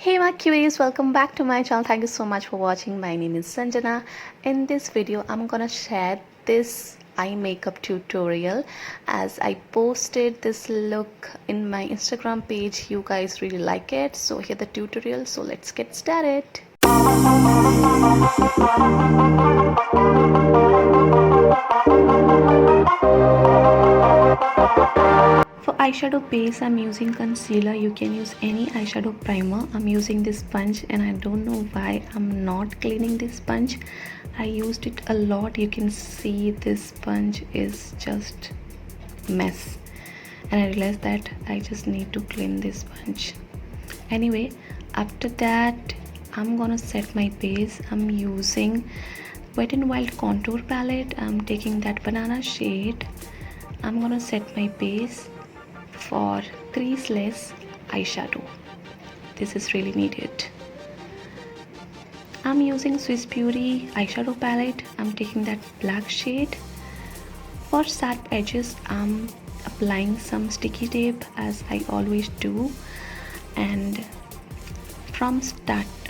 Hey my cuties, welcome back to my channel. Thank you so much for watching. My name is Sanjana. In this video I'm gonna share this eye makeup tutorial as I posted this look in my Instagram page. You guys really like it, so here the tutorial. So let's get started. For eyeshadow base, I'm using concealer. You can use any eyeshadow primer. I'm using this sponge and I don't know why I'm not cleaning this sponge. I used it a lot. You can see this sponge is just mess, and I realized that I just need to clean this sponge. Anyway, after that I'm gonna set my base. I'm using Wet n Wild contour palette. I'm taking that banana shade. I'm gonna set my base for creaseless eyeshadow. This is really needed. I'm using Swiss Beauty eyeshadow palette. I'm taking that black shade. For sharp edges, I'm applying some sticky tape as I always do, and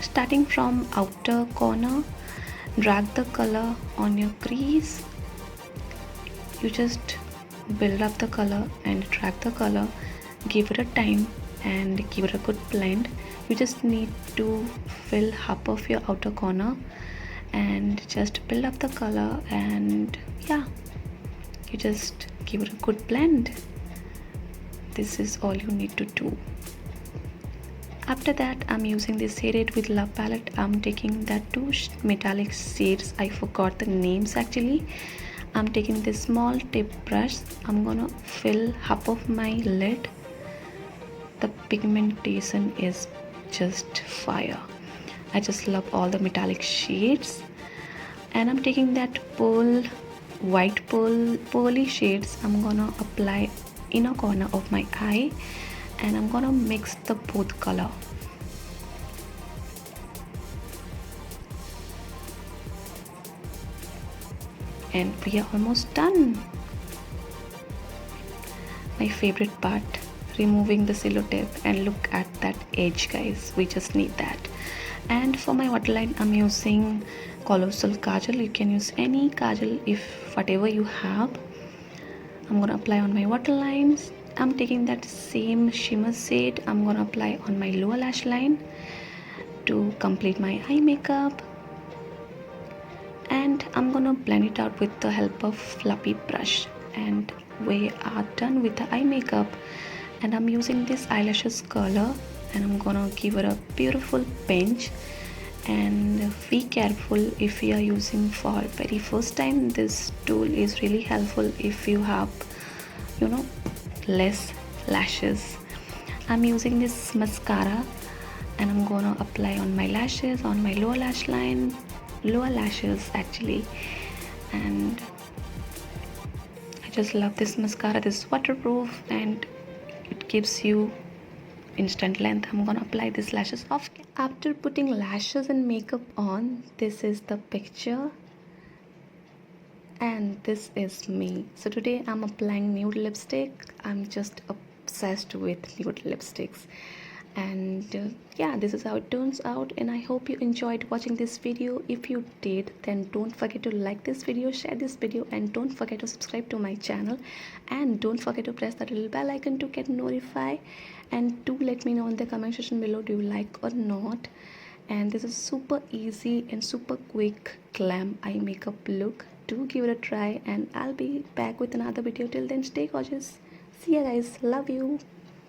starting from outer corner, drag the color on your crease. You just build up the color and drag the color, give it a time and give it a good blend. You just need to fill half of your outer corner and just build up the color, and yeah, you just give it a good blend. This is all you need to do. After that, I'm using this Shaded with Love palette. I'm taking that two metallic shades. I forgot the names actually. I'm taking this small tip brush. I'm gonna fill half of my lid. The pigmentation is just fire. I just love all the metallic shades. And I'm taking that pearly shades. I'm gonna apply inner corner of my eye, and I'm gonna mix the both color. And we are almost done. My favorite part, removing the sellotape, and look at that edge guys, we just need that. And for my waterline, I'm using colossal kajal. You can use any kajal if whatever you have. I'm gonna apply on my waterlines. I'm taking that same shimmer shade. I'm gonna apply on my lower lash line to complete my eye makeup, and I'm gonna blend it out with the help of fluffy brush. And we are done with the eye makeup. And I'm using this eyelashes color, and I'm gonna give it a beautiful pinch. And be careful if you are using for very first time. This tool is really helpful if you have less lashes. I'm using this mascara, and I'm gonna apply on my lashes, on my lower lashes actually. And I just love this mascara. This is waterproof and it gives you instant length. I'm gonna apply these lashes off. After putting lashes and makeup on, this is the picture and this is me. So today I'm applying nude lipstick. I'm just obsessed with nude lipsticks, and yeah, this is how it turns out. And I hope you enjoyed watching this video. If you did, then don't forget to like this video, share this video, and don't forget to subscribe to my channel, and don't forget to press that little bell icon to get notified. And do let me know in the comment section below, do you like or not. And this is super easy and super quick glam eye makeup look. Do give it a try, and I'll be back with another video. Till then, stay gorgeous. See ya guys, love you.